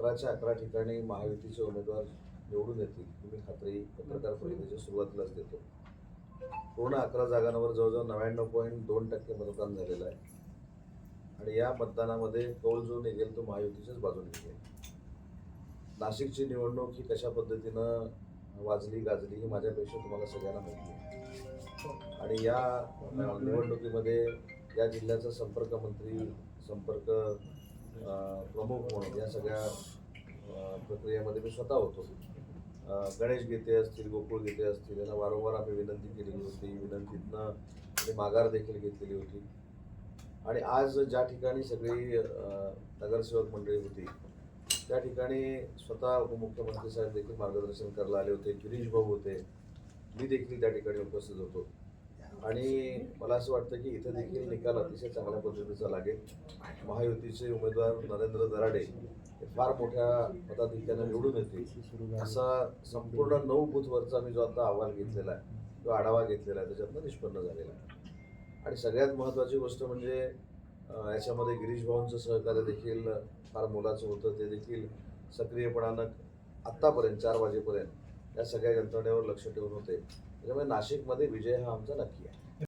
11च्या 11 ठिकाणी महायुतीचे उमेदवार निवडून येतील ही खात्री पत्रकार परिषदेच्या सुरुवातीलाच देतो. पूर्ण 11 जागांवर जवळजवळ 99.2% मतदान झालेलं आहे आणि या मतदानामध्ये कौल जो निघेल तो महायुतीच्याच बाजूने निघेल. नाशिकची निवडणूक ही कशा पद्धतीनं वाजली गाजली ही माझ्यापेक्षा तुम्हाला सगळ्यांना माहिती आहे आणि या निवडणुकीमध्ये या जिल्ह्याचा संपर्क मंत्री, संपर्क प्रमुख म्हणून या सगळ्या प्रक्रियेमध्ये मी स्वतः होतो. गणेश गीते असतील, गोकुळ गीते असतील, यांना वारंवार आम्ही विनंती केलेली होती. विनंतीतनं माघार देखील घेतलेली होती आणि आज ज्या ठिकाणी सगळी नगरसेवक मंडळी होती त्या ठिकाणी स्वतः उपमुख्यमंत्री साहेब देखील मार्गदर्शन करायला आले होते. गिरीश भाऊ होते, मी देखील त्या ठिकाणी उपस्थित होतो आणि मला असं वाटतं की इथं देखील निकाल अतिशय चांगल्या पद्धतीचा लागेल. महायुतीचे उमेदवार नरेंद्र दराडे हे फार मोठ्या मताधिक्यानं निवडून येतील असा संपूर्ण 9 बूथवरचा मी जो आता अहवाल घेतलेला आहे, तो आढावा घेतलेला आहे, त्याच्यातनं निष्पन्न झालेला आहे. आणि सगळ्यात महत्त्वाची गोष्ट म्हणजे याच्यामध्ये गिरीश भाऊंचं सहकार्य देखील फार मोलाचं होतं. ते देखील सक्रियपणानं आत्तापर्यंत 4 वाजेपर्यंत या सगळ्या यंत्रणेवर लक्ष ठेवून होते. त्याच्यामुळे नाशिकमध्ये विजय हा आमचा नक्की आहे.